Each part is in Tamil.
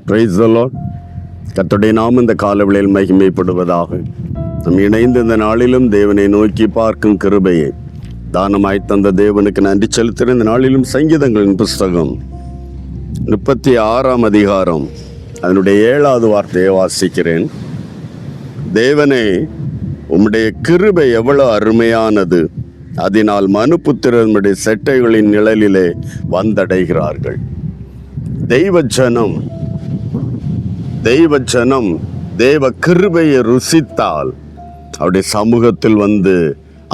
Praise the Lord. கர்த்தருடைய நாமம் இந்த காலவேளையில் மகிமைப்படுவதாக. நம் இணைந்து இந்த நாளிலும் தேவனை நோக்கி பார்க்கும் கிருபையை தானமாய் தந்த தேவனுக்கு நன்றி செலுத்துகிற இந்த நாளிலும் சங்கீதங்களின் புஸ்தகம் 36ஆம் அதிகாரம் அதனுடைய 7வது வார்த்தையை வாசிக்கிறேன். தேவனே, உம்முடைய கிருபை எவ்வளவு அருமையானது, அதனால் மனுபுத்திரனுடைய செட்டைகளின் நிழலிலே வந்தடைகிறார்கள். தெய்வ ஜனம் தேவ கிருபையை ருசித்தால் அவருடைய சமூகத்தில் வந்து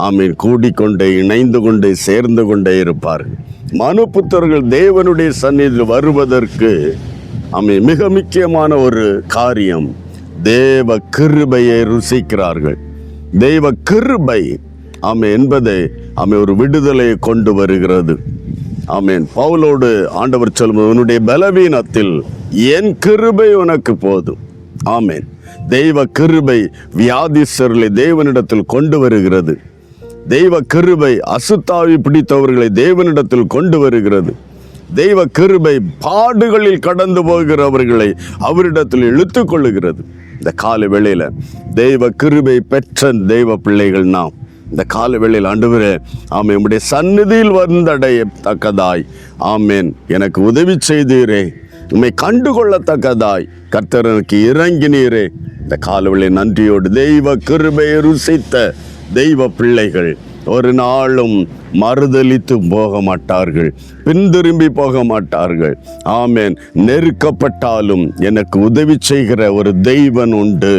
ஆமீன் கூடிக்கொண்டே இணைந்து கொண்டே சேர்ந்து கொண்டே இருப்பார்கள். மனுபுத்திரர்கள் தேவனுடைய சந்நிதியில் வருவதற்கு ஆமீன் மிக முக்கியமான ஒரு காரியம், தேவ கிருபையை ருசிக்கிறார்கள். தெய்வ கிருபை ஆமீன் என்பதை ஒரு விடுதலையை கொண்டு வருகிறது. ஆமீன். பவுலோடு ஆண்டவர் சொல்லும், உன்னுடைய பலவீனத்தில் என் கிருபை உனக்கு போதும். ஆமீன். தெய்வ கிருபை வியாதிஸ்தர்களை தேவனிடத்தில் கொண்டு வருகிறது. தெய்வ கிருபை அசுத்தாவி பிடித்தவர்களை தேவனிடத்தில் கொண்டு வருகிறது. தெய்வ கிருபை பாடுகளில் கடந்து போகிறவர்களை அவரிடத்தில் இழுத்து கொள்ளுகிறது. இந்த கால வேளையில தெய்வ கிருபை பெற்ற தெய்வ பிள்ளைகள் நாம் இந்த கால வேளையில் ஆண்டவரே ஆமேன் உம்முடைய சந்நிதியில் வந்தடையத்தக்கதாய் ஆமேன் எனக்கு உதவி செய்தீரே, உம்மை கண்டுகொள்ளத்தக்கதாய் கர்த்தர் எனக்கு இறங்கினீரே. இந்த கால வேளையில் நன்றியோடு தெய்வ கிருபையை ருசித்த தெய்வ பிள்ளைகள் ஒரு நாளும் மறுதலித்து போக மாட்டார்கள், பின்திரும்பி போக மாட்டார்கள். ஆமேன். நெருக்கப்பட்டாலும் எனக்கு உதவி செய்கிற ஒரு தெய்வன் உண்டு.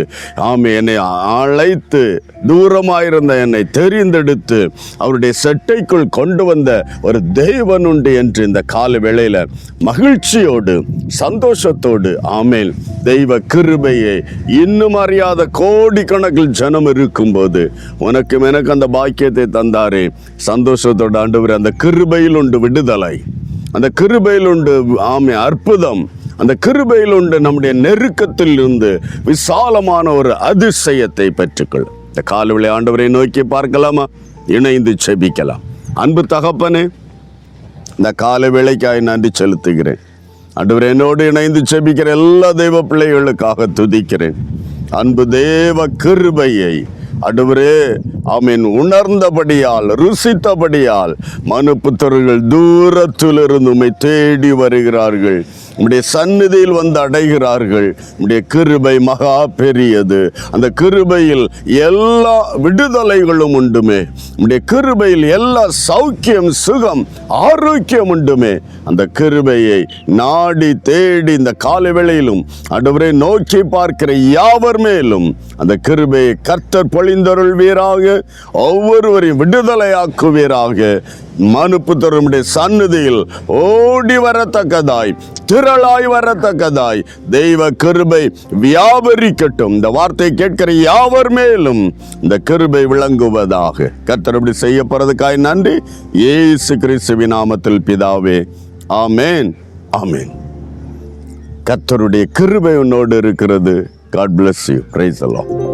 ஆமேன். என்னை அழைத்து தூரமாயிருந்த என்னை தெரிந்தெடுத்து அவருடைய செட்டைக்குள் கொண்டு வந்த ஒரு தெய்வன் உண்டு என்று இந்த கால வேளையில மகிழ்ச்சியோடு சந்தோஷத்தோடு ஆமேன் தெய்வ கிருபையை இன்னும் அறியாத கோடிக்கணக்கில் ஜனம் இருக்கும்போது உனக்கும் எனக்கு அந்த பாக்கியத்தை தந்தாரே. சந்தோஷத்தோடு ஆண்டவர், அந்த கிருபையில் உண்டு விடுதலை, அந்த கிருபையில் உண்டு ஆமே அற்புதம், அந்த கிருபையில் உண்டு நம்முடைய நெருக்கத்தில் இருந்து விசாலமான ஒரு அதிசயத்தை பெற்றுக்கொள். இந்த காலவெளி ஆண்டவரை நோக்கி பார்க்கலாமா? இணைந்து செபிக்கலாம். அன்பு தகப்பனே, இந்த கால வேளைக்காய் நன்றி செலுத்துகிறேன். ஆண்டவர், என்னோடு இணைந்து செபிக்கிற எல்லா தெய்வ பிள்ளைகளுக்காக துதிக்கிறேன். அன்பு தேவ கிருபையை ஆண்டவரே ஆமீன் உணர்ந்தபடியால் ருசித்தபடியால் மனுபுத்திரர்கள் தூரத்திலிருந்து உம்மை தேடி வருகிறார்கள், உம்முடைய சந்நிதியில் வந்து அடைகிறார்கள். உம்முடைய கிருபை மகா பெரியது. அந்த கிருபையில் எல்லா விடுதலைகளும் உண்டுமே, உம்முடைய கிருபையில் எல்லா சௌக்கியம் சுகம் ஆரோக்கியம் உண்டுமே. அந்த கிருபையை நாடி தேடி இந்த காலை வேளையிலும் ஆண்டவரை நோக்கி பார்க்கிற யாவர் மேலும் அந்த கிருபையை கர்த்தர் பொழிந்தருள்வீராக, ஒவ்வொருவரையும் விடுதலையாக்குவீராக. மனுபுத்திரனுடைய சந்நிதியில் ஓடி வரத்தக்கதாய் திரளாய் வரத்தக்கதாய் தெய்வ கிருபை வியாபரிக்கட்டும். இந்த வார்த்தை கேட்கிற யாவர் மேலும் இந்த கிருபை விளங்குவதாக. கர்த்தர் இப்படி செய்ய போறதுக்காய் நன்றி. இயேசு கிறிஸ்துவின் நாமத்தில் பிதாவே, ஆமேன், ஆமேன். கர்த்தருடைய கிருபை உன்னோடு இருக்கிறது. God bless you. Praise the Lord.